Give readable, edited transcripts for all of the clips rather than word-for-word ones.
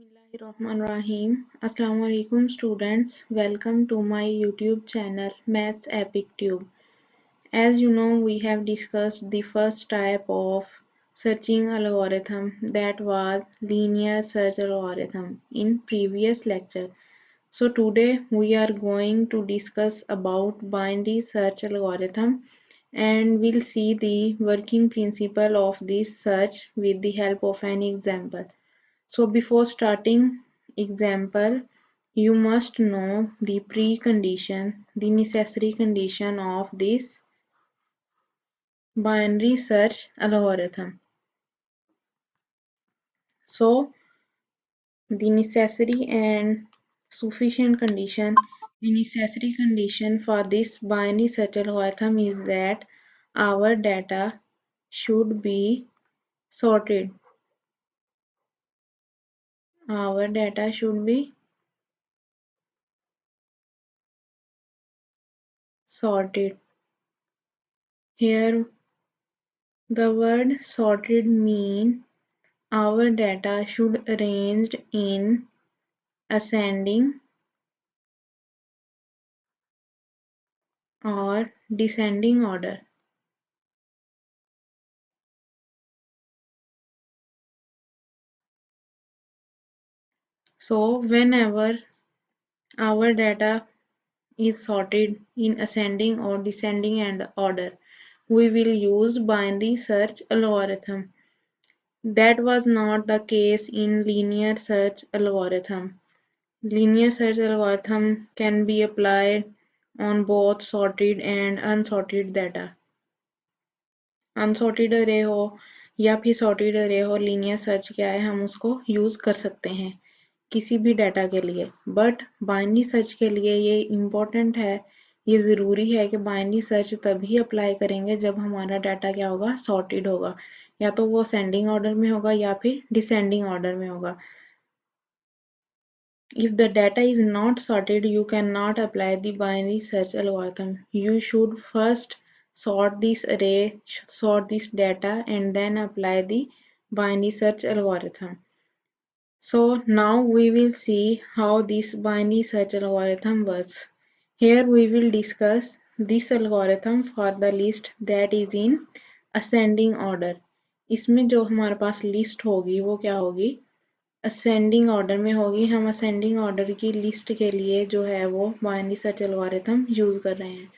Bismillahirrahmanirrahim. Assalamu alaikum students. Welcome to my YouTube channel Maths Epic Tube. As you know, we have discussed the first type of searching algorithm, that was linear search algorithm, in previous lecture. So today we are going to discuss about binary search algorithm, and we'll see the working principle of this search with the help of an example. So before starting example, you must know the precondition, the necessary condition of this binary search algorithm. So the necessary and sufficient condition, the necessary condition for this binary search algorithm is that our data should be sorted. Our data should be sorted. Here the word sorted mean our data should arranged in ascending or descending order. So whenever our data is sorted in ascending or descending and order, we will use binary search algorithm. That was not the case in linear search algorithm. Linear search algorithm can be applied on both sorted and unsorted data. Unsorted अरे हो या फिर sorted अरे हो, linear search क्या है, हम उसको यूज कर सकते हैं किसी भी डाटा के लिए। बट बाइनरी सर्च के लिए ये इम्पोर्टेंट है, ये ज़रूरी है कि बाइनरी सर्च तभी अप्लाई करेंगे जब हमारा डाटा क्या होगा, सॉर्टेड होगा, या तो वो असेंडिंग ऑर्डर में होगा या फिर डिसेंडिंग ऑर्डर में होगा। If the data is not sorted, you cannot apply the binary search algorithm. You should first sort this array, sort this data, and then apply the binary search algorithm. So now we will see how this binary search algorithm works. Here we will discuss this algorithm for the list that is in ascending order. इसमें जो हमारे पास list होगी वो क्या होगी, ascending order में होगी। हम असेंडिंग ऑर्डर की लिस्ट के लिए जो है वो बाइनरी सर्च एल्गोरिथम यूज कर रहे हैं।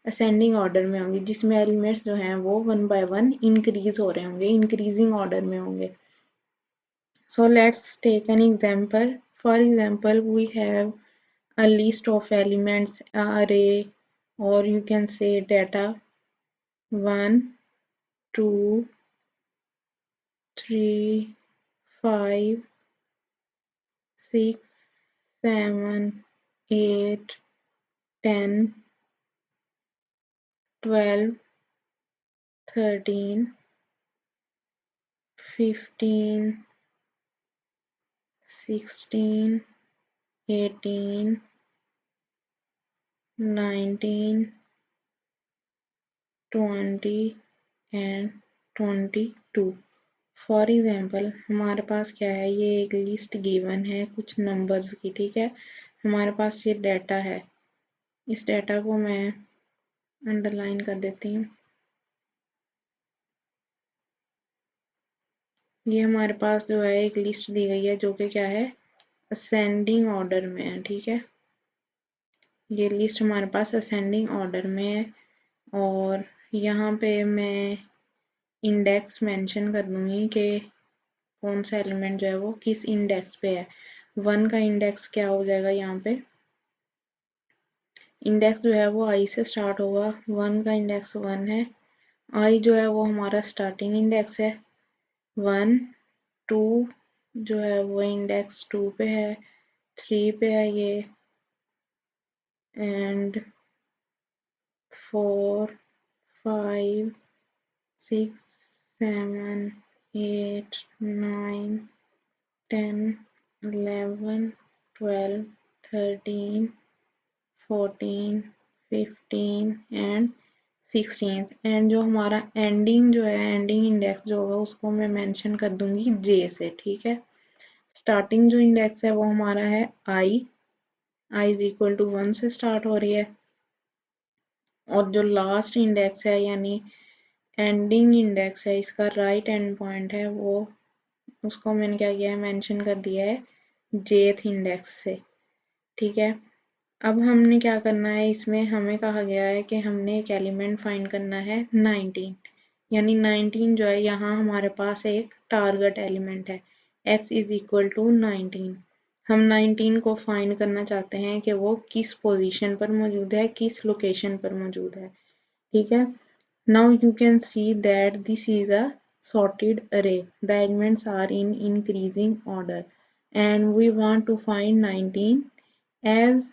असेंडिंग ऑर्डर में होंगी जिसमें एलिमेंट्स जो हैं वो 1 by 1 इंक्रीज हो रहे होंगे, इंक्रीजिंग ऑर्डर में होंगे। So let's take an example. For example we have a list of elements, array, or you can say data 1 2 3 5 6 7 8 10 12 13 15 16 18 19 20 and 22। For example हमारे पास क्या है, ये एक लिस्ट गिवन है कुछ नंबर्स की, ठीक है। हमारे पास ये डाटा है, इस डाटा को मैं अंडरलाइन कर देती हूँ। ये हमारे पास जो है एक लिस्ट दी गई है जो कि क्या है, असेंडिंग ऑर्डर में है, ठीक है। ये लिस्ट हमारे पास असेंडिंग ऑर्डर में है और यहाँ पे मैं इंडेक्स मेंशन कर दूंगी कि कौन सा एलिमेंट जो है वो किस इंडेक्स पे है। 1 का इंडेक्स क्या हो जाएगा, यहाँ पे इंडेक्स जो है वो आई से स्टार्ट होगा। 1 का इंडेक्स 1 है, आई जो है वो हमारा स्टार्टिंग इंडेक्स है। 1 2 जो है वो इंडेक्स 2 पे है, 3 पे है ये, एंड 4 5 6 7 8 9 10 11 12 13 14 15 एंड 16। एंड जो हमारा एंडिंग जो है, एंडिंग इंडेक्स जो होगा उसको मैं मेंशन कर दूंगी जे से, ठीक है। स्टार्टिंग जो इंडेक्स है वो हमारा है आई इज इक्वल टू 1 से स्टार्ट हो रही है, और जो लास्ट इंडेक्स है यानी एंडिंग इंडेक्स है, इसका राइट एंड पॉइंट है वो, उसको मैंने क्या किया है, मेंशन कर दिया है जेथ इंडेक्स से। ठीक है, अब हमने क्या करना है, इसमें हमें कहा गया है कि हमने एक एलिमेंट फाइंड करना है 19, यानी 19 जो है यहाँ हमारे पास एक टारगेट एलिमेंट है, x इज इक्वल टू 19। हम 19 को फाइंड करना चाहते हैं कि वो किस पोजीशन पर मौजूद है, किस लोकेशन पर मौजूद है। ठीक है, now you can see that this is a sorted array, the elements are in increasing order and we want to find 19, as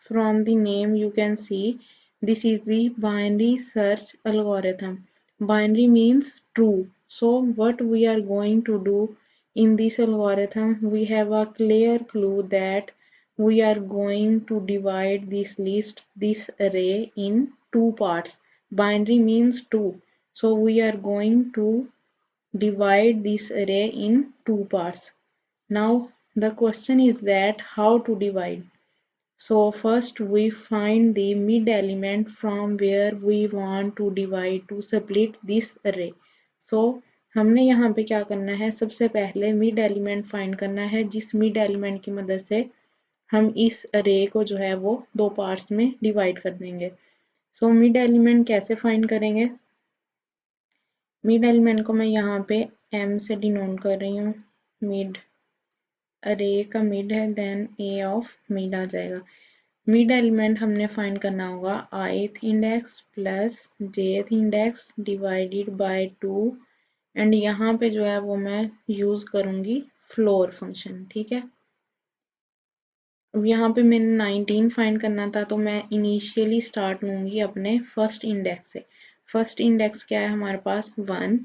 from the name you can see this is the binary search algorithm. Binary means true. So what we are going to do in this algorithm, we have a clear clue that we are going to divide this list, this array in two parts. Binary means two. So we are going to divide this array in two parts. Now the question is that how to divide. So first we find the mid element from where we want to divide to split this array. So हमने यहाँ पे क्या करना है, सबसे पहले mid element find करना है, जिस मिड एलिमेंट की मदद से हम इस अरे को जो है वो दो पार्ट्स में डिवाइड कर देंगे। सो मिड एलिमेंट कैसे फाइंड करेंगे, मिड एलिमेंट को मैं यहाँ पे m से डिनोट कर रही हूँ, मिड अरे का मिड है, देन a ऑफ मिड आ जाएगा। मिड एलिमेंट हमने फाइंड करना होगा ith index plus jth index divided by 2, and यहाँ पे जो है वो मैं यूज करूंगी फ्लोर फंक्शन। ठीक है, अब यहाँ पे मैंने 19 फाइंड करना था, तो मैं इनिशियली स्टार्ट लूंगी अपने फर्स्ट इंडेक्स से। फर्स्ट इंडेक्स क्या है हमारे पास 1,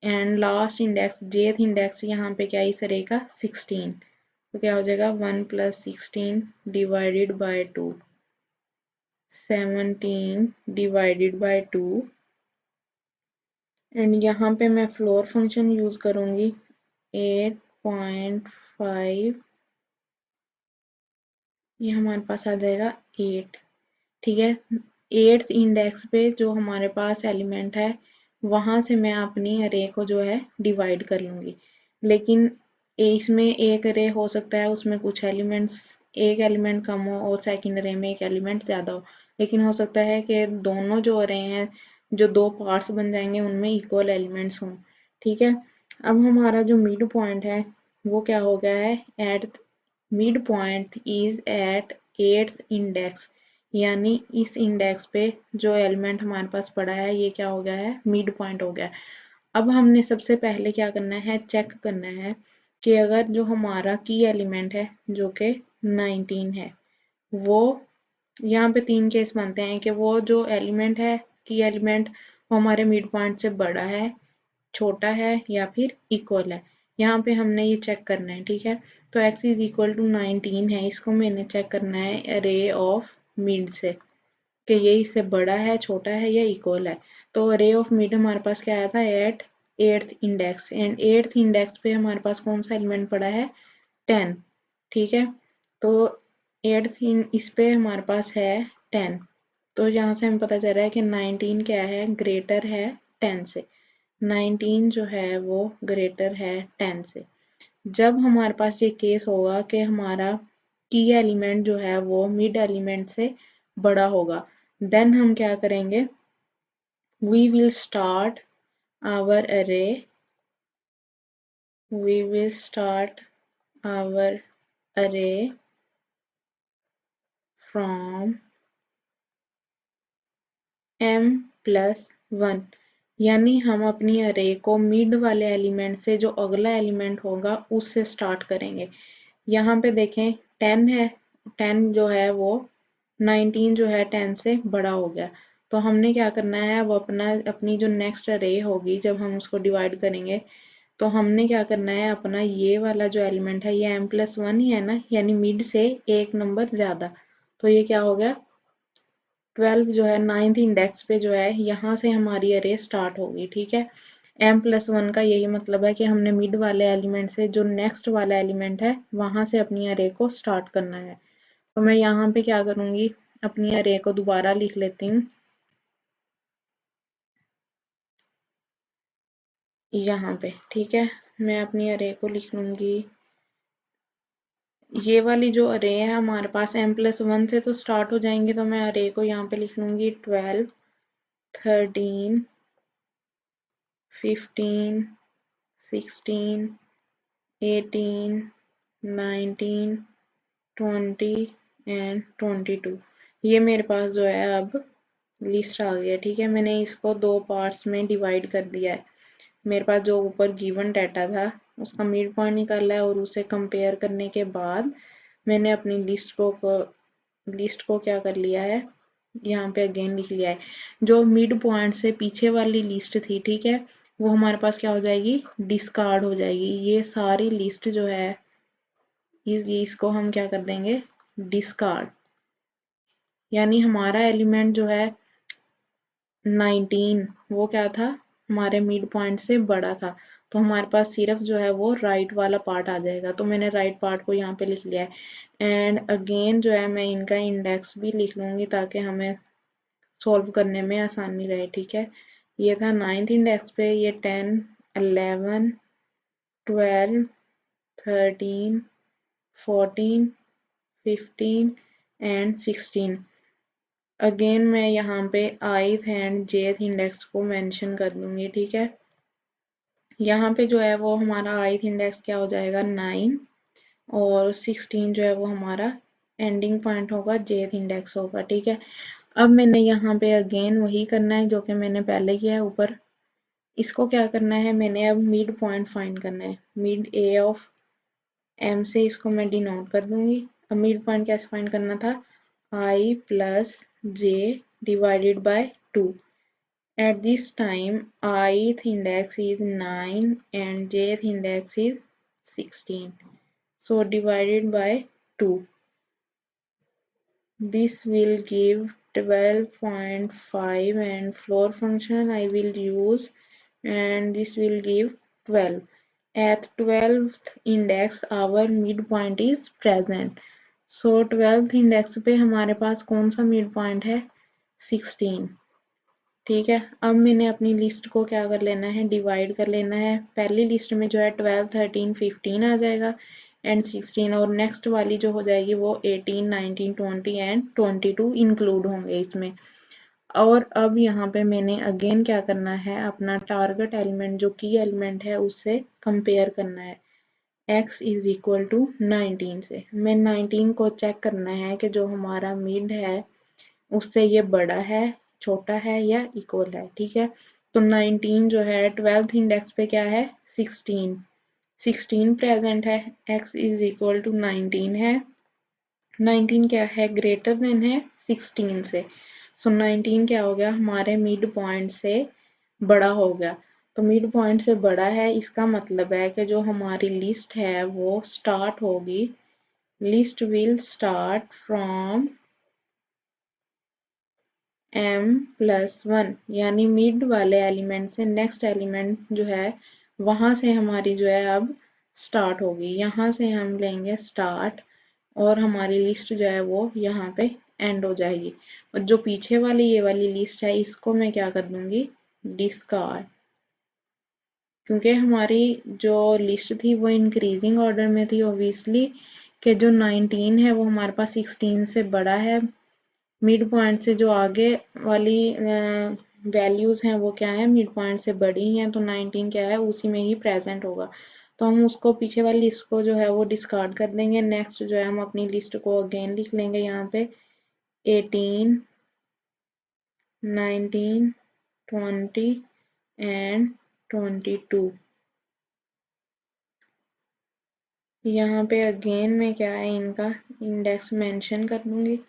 एंड लास्ट इंडेक्स जेथ इंडेक्स यहाँ पे क्या है इस अरे का 16, तो क्या हो जाएगा 1 plus 16 divided by 2, 17 divided by 2, and यहाँ पे मैं फ्लोर फंक्शन यूज करूंगी 8.5, ये हमारे पास आ जाएगा 8। ठीक है, 8th इंडेक्स पे जो हमारे पास एलिमेंट है वहां से मैं अपनी अरे को जो है डिवाइड कर लूंगी, लेकिन इसमें एक अरे हो सकता है उसमें कुछ एलिमेंट्स, एक एलिमेंट कम हो और सेकंड अरे में एक एलिमेंट ज्यादा हो, लेकिन हो सकता है कि दोनों जो अरे हैं जो दो पार्ट्स बन जाएंगे उनमें इक्वल एलिमेंट्स हों। ठीक है, अब हमारा जो मिड पॉइंट है वो क्या हो गया है, at mid point is at 8th index, यानी इस इंडेक्स पे जो एलिमेंट हमारे पास पड़ा है ये क्या हो गया है, मिड पॉइंट हो गया है। अब हमने सबसे पहले क्या करना है, चेक करना है कि अगर जो हमारा की एलिमेंट है जो कि 19 है, वो यहाँ पे तीन केस बनते हैं कि वो जो एलिमेंट है, की एलिमेंट, वो हमारे मिड पॉइंट से बड़ा है, छोटा है या फिर इक्वल है। यहाँ पे हमने ये चेक करना है। ठीक है, तो x इज इक्वल टू 19 है, इसको मैंने चेक करना है अरे ऑफ मिड से कि ये इससे बड़ा है, छोटा है या इक्वल है। तो अरे ऑफ मिड हमारे पास क्या आया था, eight 8th index, and 8th index पे हमारे पास कौन सा एलिमेंट पड़ा है, 10। ठीक है, तो 8th इस पे हमारे पास है 10, तो यहाँ से हमें पता चल रहा है कि 19 क्या है, ग्रेटर है 10 से। 19 जो है वो ग्रेटर है 10 से। जब हमारे पास ये केस होगा कि हमारा की एलिमेंट जो है वो मिड एलिमेंट से बड़ा होगा, देन हम क्या करेंगे, we will start our array, we will start our array from m plus 1, यानी हम अपनी अरे को मिड वाले एलिमेंट से जो अगला एलिमेंट होगा उससे स्टार्ट करेंगे। यहाँ पे देखें 10 है, 10 जो है वो 19 जो है 10 से बड़ा हो गया, तो हमने क्या करना है, वो अपनी जो नेक्स्ट अरे होगी जब हम उसको डिवाइड करेंगे, तो हमने क्या करना है, अपना ये वाला जो एलिमेंट है ये m प्लस 1 ही है ना, यानी मिड से एक नंबर ज्यादा, तो ये क्या हो गया 12 जो है 9th इंडेक्स पे जो है यहाँ से हमारी अरे स्टार्ट होगी। ठीक है, m+1 का यही मतलब है कि हमने मिड वाले एलिमेंट से जो नेक्स्ट वाला एलिमेंट है वहां से अपनी अरे को स्टार्ट करना है। तो मैं यहाँ पे क्या करूंगी, अपनी अरे को दोबारा लिख लेती हूँ यहाँ पे। ठीक है, मैं अपनी अरे को लिख लूंगी, ये वाली जो अरे है हमारे पास m+1 से तो स्टार्ट हो जाएंगे, तो मैं अरे को यहाँ पे लिख लूंगी 12, 13, 15, 16, 18, 19, 20 एंड 22। ये मेरे पास जो है अब लिस्ट आ गई है। ठीक है, मैंने इसको दो पार्ट्स में डिवाइड कर दिया है। मेरे पास जो ऊपर गिवन डाटा था उसका मिड पॉइंट निकाला है और उसे कंपेयर करने के बाद मैंने अपनी लिस्ट को क्या कर लिया है, यहाँ पे अगेन लिख लिया है। जो मिड पॉइंट से पीछे वाली लिस्ट थी, ठीक है, वो हमारे पास क्या हो जाएगी, डिस्कार्ड हो जाएगी। ये सारी लिस्ट जो है इसको हम क्या कर देंगे, डिस्कार्ड। यानी हमारा एलिमेंट जो है 19 वो क्या था, हमारे मिड पॉइंट से बड़ा था। तो हमारे पास सिर्फ जो है वो राइट वाला पार्ट आ जाएगा। तो मैंने राइट पार्ट को यहाँ पे लिख लिया है। एंड अगेन जो है मैं इनका इंडेक्स भी लिख लूंगी ताकि हमें सॉल्व करने में आसानी रहे। ठीक है, ये था 9th इंडेक्स पे, ये 10, 11, 12, 13, 14, 15 एंड 16। अगेन मैं यहाँ पे आइथ एंड जेथ इंडेक्स को मेंशन कर दूंगी। ठीक है, यहाँ पे जो है वो हमारा आइथ इंडेक्स क्या हो जाएगा 9 और 16 जो है वो हमारा एंडिंग पॉइंट होगा, जेथ इंडेक्स होगा। ठीक है, अब मैंने यहाँ पे अगेन वही करना है जो कि मैंने पहले किया है ऊपर। इसको क्या करना है, मैंने अब मिड पॉइंट फाइंड करना है। मिड ए ऑफ एम से इसको मैं डिनोट कर दूंगी। अब मिड पॉइंट कैसे फाइंड करना था, I plus J divided by 2। At this time, ith index is 9 and jth index is 16. So divided by 2. This will give 12.5 and floor function I will use, and this will give 12. At 12th index our midpoint is present. So 12th index पे हमारे पास कौन सा midpoint है, 16। ठीक है, अब मैंने अपनी लिस्ट को क्या कर लेना है, डिवाइड कर लेना है। पहली लिस्ट में जो है 12, 13, 15 आ जाएगा एंड 16, और नेक्स्ट वाली जो हो जाएगी वो 18, 19, 20 एंड 22 इंक्लूड होंगे इसमें। और अब यहाँ पे मैंने अगेन क्या करना है, अपना टारगेट एलिमेंट जो की एलिमेंट है उससे कंपेयर करना है x इज इक्वल टू 19 से। मैं 19 को चेक करना है कि जो हमारा मिड है उससे ये बड़ा है, छोटा है या इक्वल है। ठीक है, तो 19 जो है 12th इंडेक्स पे क्या है, 16, 16 प्रेजेंट है, x इज इक्वल टू 19 है। 19 क्या है, ग्रेटर देन है 16 से। सो 19 क्या हो गया, हमारे मिड पॉइंट से बड़ा हो गया। तो मिड पॉइंट से बड़ा है, इसका मतलब है कि जो हमारी लिस्ट है वो स्टार्ट होगी, list will start from m+1, यानी मिड वाले एलिमेंट से नेक्स्ट एलिमेंट जो है वहां से हमारी जो है अब स्टार्ट होगी। यहाँ से हम लेंगे स्टार्ट और हमारी लिस्ट जो है वो यहाँ पे एंड हो जाएगी। और जो पीछे वाली ये वाली लिस्ट है इसको मैं क्या कर दूंगी, डिस्कार्ड। क्योंकि हमारी जो लिस्ट थी वो इंक्रीजिंग ऑर्डर में थी ऑब्वियसली, कि जो 19 है वो हमारे पास 16 से बड़ा है। मिड पॉइंट से जो आगे वाली वैल्यूज हैं वो क्या है, मिड पॉइंट से बड़ी हैं, तो 19 क्या है उसी में ही प्रेजेंट होगा। तो हम उसको पीछे वाली लिस्ट को जो है वो डिस्कार्ड कर देंगे। नेक्स्ट जो है हम अपनी लिस्ट को अगेन लिख लेंगे यहाँ पे 18, 19, 20 एंड 22। यहाँ पे अगेन मैं क्या है इनका इंडेक्स मेंशन कर दूंगी।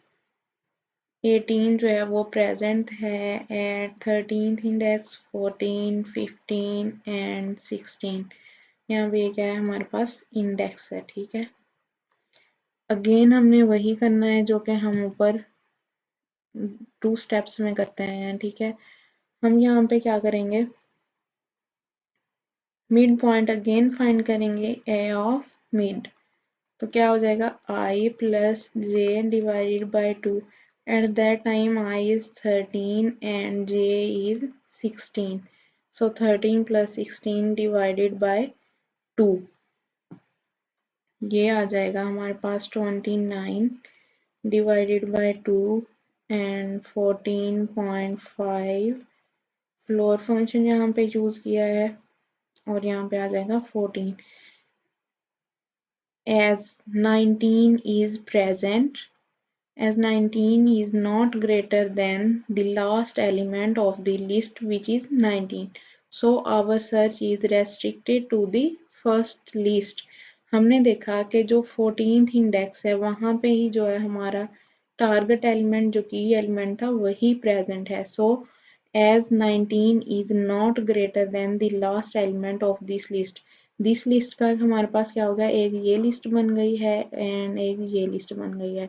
18 जो है वो प्रेजेंट है एट 13th इंडेक्स, 14, 15 एंड 16। यहाँ पे क्या है हमारे पास इंडेक्स है। ठीक है, अगेन हमने वही करना है जो कि हम ऊपर 2 स्टेप्स में करते हैं। ठीक है, हम यहाँ पे क्या करेंगे, मिड पॉइंट अगेन फाइंड करेंगे ए ऑफ मिड, तो क्या हो जाएगा I plus J divided by 2। At that time I is 13 and J is 16, so 13 plus 16 divided by 2, ये आ जाएगा हमारे पास 29 divided by 2 and 14.5। Floor function यहाँ पे यूज किया है और यहाँ पे आ जाएगा 14। as 19 is present, as 19 is not greater than the last element of the list which is 19, so our search is restricted to the first list। हमने देखा कि जो 14th इंडेक्स है वहां पे ही जो है हमारा टारगेट एलिमेंट जो की एलिमेंट था वही प्रेजेंट है, so as 19 is not greater than the last element of this list। This list का हमारे पास क्या होगा, एक ये लिस्ट बन गई है एंड एक ये लिस्ट बन गई है।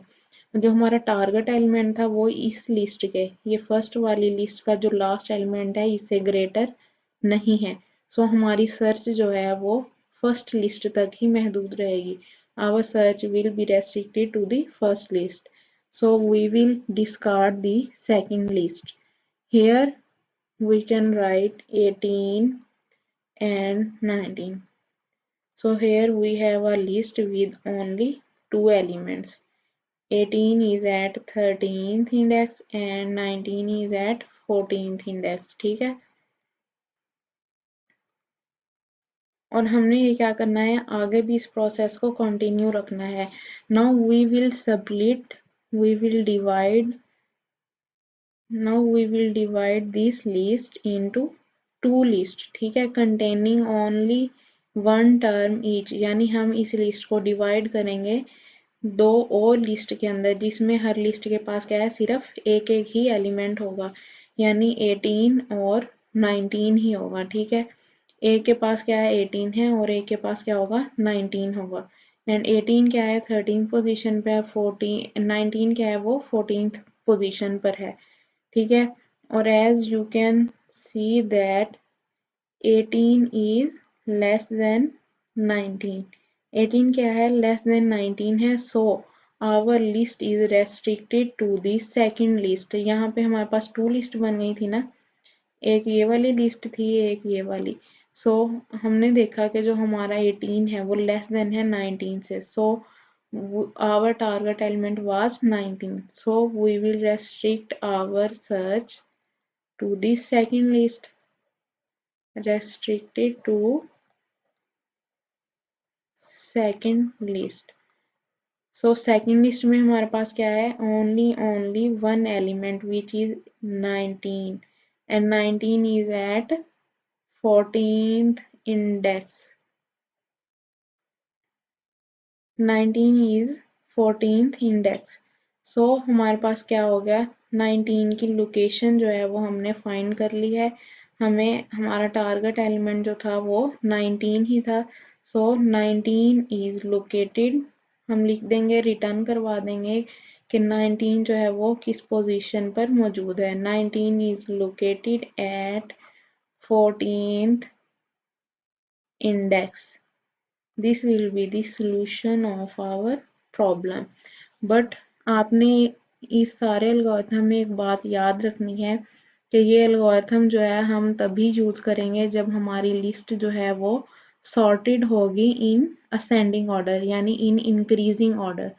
जो हमारा टारगेट एलिमेंट था वो इस लिस्ट के, ये फर्स्ट वाली लिस्ट का जो लास्ट एलिमेंट है इससे ग्रेटर नहीं है, सो हमारी सर्च जो है वो फर्स्ट लिस्ट तक ही महदूद रहेगी। Our search will be restricted to the first list, so we will discard the second list. Here we can write 18 and 19, so here we have a list with only two elements, 18 is at 13th index and 19 is at 14th index, ठीक है। और हमने ये क्या करना है, आगे भी इस प्रोसेस को कंटिन्यू रखना है। Now we will split, we will divide, now we will divide this list into two list, ठीक है, containing only one term each, यानी हम इस लिस्ट को डिवाइड करेंगे दो और लिस्ट के अंदर जिसमें हर लिस्ट के पास क्या है, सिर्फ एक एक ही एलिमेंट होगा, यानी 18 और 19 ही होगा, ठीक है। एक के पास क्या है 18 है और एक के पास क्या होगा 19 होगा, एंड 18 क्या है 13 पोजीशन पे है, 14 19 क्या है वो 14th पोजीशन पर है, ठीक है। और as you can see that 18 is less than 19, 18 क्या है लेस देन 19 है, so our list is restricted to the second list. यहाँ पे हमारे पास टू लिस्ट बन गई थी ना, एक ये वाली लिस्ट थी एक ये वाली, सो हमने देखा कि जो हमारा 18 है वो लेस देन है 19 से, सो our target element was 19, so we will restrict our search to the second list, restricted to second list। so second list में हमारे पास क्या है, only one element which is 19 and 19 is at 14th index, 19 is 14th index, so हमारे पास क्या हो गया 19 की location जो है वो हमने फाइंड कर ली है, हमें हमारा टारगेट एलिमेंट जो था वो 19 ही था, सो 19 इज लोकेटेड, हम लिख देंगे रिटर्न करवा देंगे कि 19 जो है वो किस पोजीशन पर मौजूद है, 19 is located at 14th index। This will be the solution of our problem। But आपने इस सारे एल्गोरिथम में एक बात याद रखनी है कि ये एल्गोरिथम जो है हम तभी यूज करेंगे जब हमारी लिस्ट जो है वो सॉर्टेड होगी इन असेंडिंग ऑर्डर यानी इन इंक्रीजिंग ऑर्डर।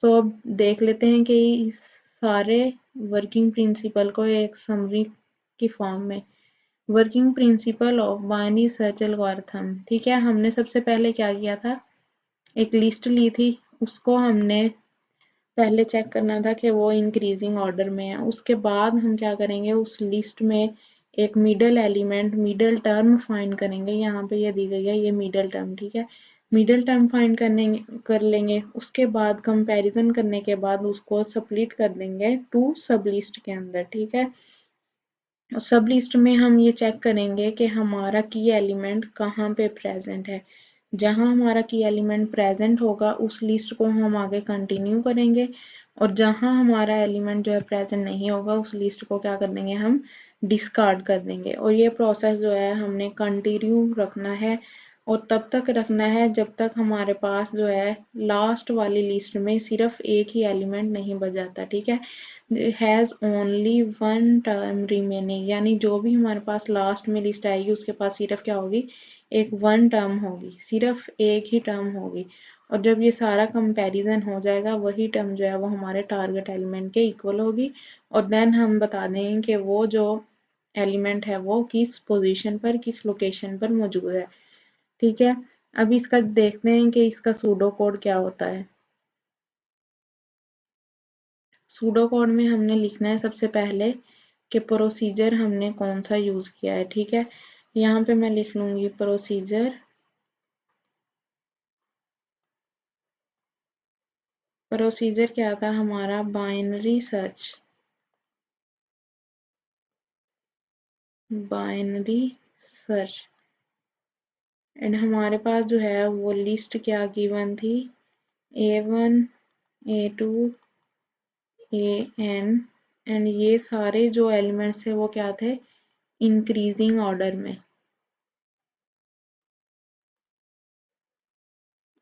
तो अब देख लेते हैं कि इस सारे वर्किंग प्रिंसिपल को एक समरी की फॉर्म में। Working principle of binary search algorithm, ठीक है, हमने सबसे पहले क्या किया था, एक लिस्ट ली थी, उसको हमने पहले चेक करना था कि वो इंक्रीजिंग ऑर्डर में है, उसके बाद हम क्या करेंगे उस लिस्ट में एक middle element middle term find करेंगे, यहाँ पे ये दी गई है ये मिडल टर्म, ठीक है, मिडल टर्म फाइंड कर लेंगे, उसके बाद कंपैरिजन करने के बाद उसको स्प्लिट कर देंगे टू सब लिस्ट के अंदर, ठीक है। सब लिस्ट में हम ये चेक करेंगे कि हमारा की एलिमेंट कहाँ पे प्रेजेंट है, जहाँ हमारा की एलिमेंट प्रेजेंट होगा उस लिस्ट को हम आगे कंटिन्यू करेंगे और जहाँ हमारा एलिमेंट जो है प्रेजेंट नहीं होगा उस लिस्ट को क्या कर देंगे हम डिस्कार्ड कर देंगे। और ये प्रोसेस जो है हमने कंटिन्यू रखना है और तब तक रखना है जब तक हमारे पास जो है लास्ट वाली लिस्ट में सिर्फ एक ही एलिमेंट नहीं बच जाता। ठीक है, has only one term remaining, यानी जो भी हमारे पास लास्ट में लिस्ट आएगी उसके पास सिर्फ क्या होगी, एक वन टर्म होगी, सिर्फ एक ही टर्म होगी। और जब ये सारा कंपैरिजन हो जाएगा वही टर्म जो है वो हमारे टारगेट एलिमेंट के इक्वल होगी। और देन हम बता देंगे कि वो जो एलिमेंट है वो किस पोजीशन पर, किस लोकेशन पर मौजूद है। ठीक है, अब इसका देखते हैं कि इसका सूडो कोड क्या होता है। सूडो कोड में हमने लिखना है सबसे पहले कि प्रोसीजर हमने कौन सा यूज किया है। ठीक है, यहाँ पे मैं लिख लूंगी प्रोसीजर। प्रोसीजर क्या था हमारा, binary search. Binary search and हमारे पास जो है वो लिस्ट क्या गिवन थी, A1 A2 AN एंड ये सारे जो एलिमेंट्स थे वो क्या थे, इंक्रीजिंग ऑर्डर में,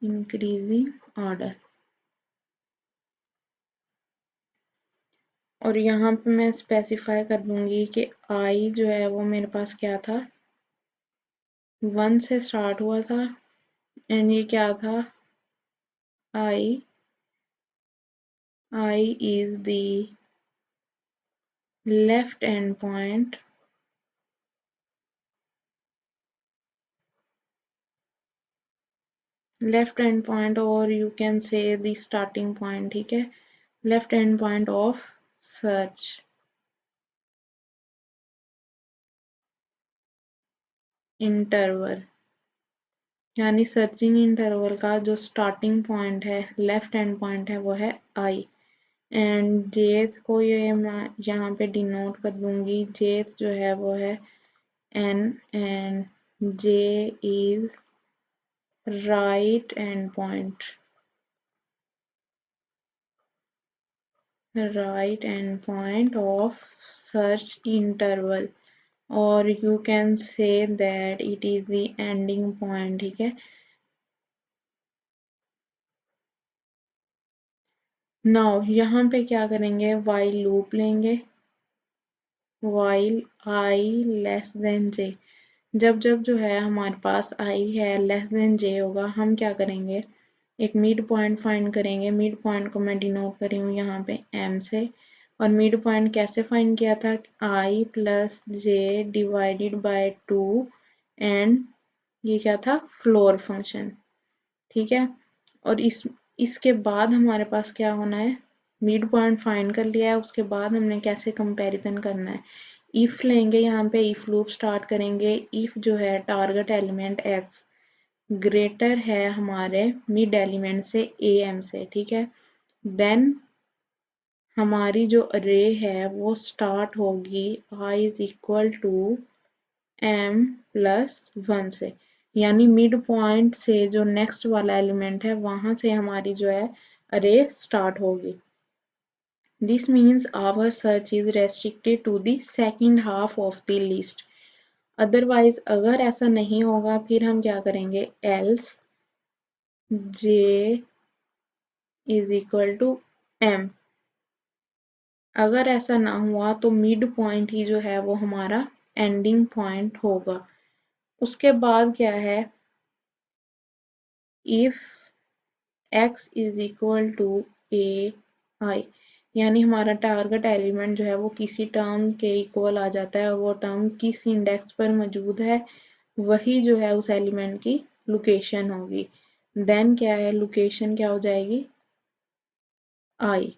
इंक्रीजिंग ऑर्डर। और यहाँ पे मैं स्पेसिफाई कर दूंगी कि आई जो है वो मेरे पास क्या था, 1 से स्टार्ट हुआ था एंड ये क्या था, I is the left end point, left end point और you can say the starting point. ठीक है, left end point of search interval, यानी सर्चिंग इंटरवल का जो स्टार्टिंग पॉइंट है, लेफ्ट एंड पॉइंट है, वो है आई। एंड जेथ को ये मैं यहाँ पे डिनोट कर दूंगी, जेथ जो है वो है N and J is right end point, right end point of search interval और you can say that it is the ending point. ठीक है, नाउ यहाँ पे क्या करेंगे, वाइल लूप लेंगे, while I less than J. जब जब जो है हमारे पास आई है लेस देन जे होगा, हम क्या करेंगे, एक मिड पॉइंट फाइंड करेंगे। मिड पॉइंट को मैं डिनोट करी हूँ यहाँ पे एम से। और मिड पॉइंट कैसे फाइंड किया था, I plus J divided by 2 and ये क्या था, फ्लोर फंक्शन। ठीक है, और इसके बाद हमारे पास क्या होना है, मिड पॉइंट फाइंड कर लिया है, उसके बाद हमने कैसे कंपैरिजन करना है, इफ लेंगे, यहाँ पे इफ लूप स्टार्ट करेंगे। इफ जो है टारगेट एलिमेंट एक्स ग्रेटर है हमारे मिड एलिमेंट से ए एम से। ठीक है, देन हमारी जो अरे है वो स्टार्ट होगी I is equal to M plus 1 से, यानी मिड पॉइंट से जो नेक्स्ट वाला एलिमेंट है वहां से हमारी जो है अरे स्टार्ट होगी। This means our search is restricted to the second half of the list. Otherwise अगर ऐसा नहीं होगा फिर हम क्या करेंगे, else J is equal to M. अगर ऐसा ना हुआ तो मिड पॉइंट ही जो है वो हमारा एंडिंग पॉइंट होगा। उसके बाद क्या है, if x is equal to A I, यानी हमारा टारगेट एलिमेंट जो है वो किसी टर्म के इक्वल आ जाता है और वो टर्म किस इंडेक्स पर मौजूद है वही जो है उस एलिमेंट की लोकेशन होगी। देन क्या है, लोकेशन क्या हो जाएगी, आई।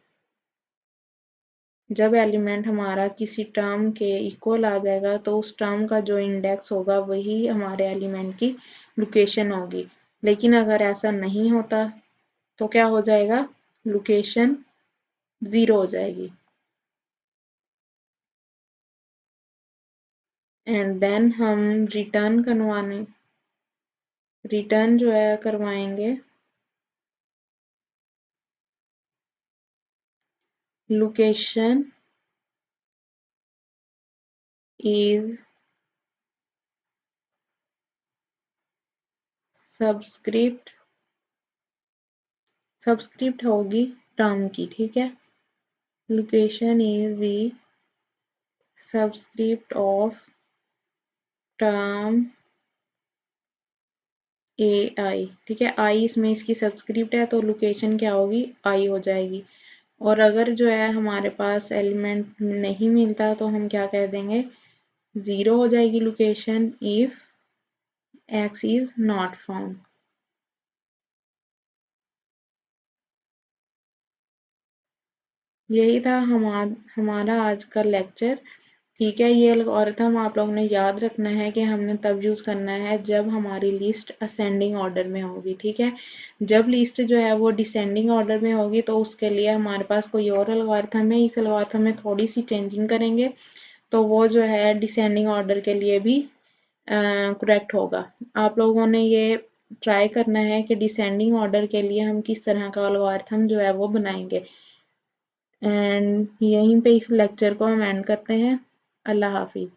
जब एलिमेंट हमारा किसी टर्म के इक्वल आ जाएगा तो उस टर्म का जो इंडेक्स होगा वही हमारे एलिमेंट की लोकेशन होगी। लेकिन अगर ऐसा नहीं होता तो क्या हो जाएगा, लोकेशन 0 हो जाएगी। एंड देन हम रिटर्न करवाने, रिटर्न जो है करवाएंगे लोकेशन is सबस्क्रिप्ट होगी टर्म की, ठीक है। Location is the subscript of term A I, ठीक है। आई इसमें इसकी सबस्क्रिप्ट है तो लोकेशन क्या होगी, आई हो जाएगी। और अगर जो है हमारे पास एलिमेंट नहीं मिलता तो हम क्या कह देंगे, 0 हो जाएगी location if x is not found. यही था हमारा आज का लेक्चर, ठीक है। ये एल्गोरिथम आप लोगों ने याद रखना है कि हमने तब यूज़ करना है जब हमारी लिस्ट असेंडिंग ऑर्डर में होगी, ठीक है। जब लिस्ट जो है वो डिसेंडिंग ऑर्डर में होगी तो उसके लिए हमारे पास कोई और एल्गोरिथम है, इस एल्गोरिथम में थोड़ी सी चेंजिंग करेंगे तो वो जो है डिसेंडिंग ऑर्डर के लिए भी करेक्ट होगा। आप लोगों ने ये ट्राई करना है कि डिसेंडिंग ऑर्डर के लिए हम किस तरह का एल्गोरिथम जो है वो बनाएंगे। एंड यहीं पे इस लेक्चर को हम एंड करते हैं। अल्लाह हाफिज़।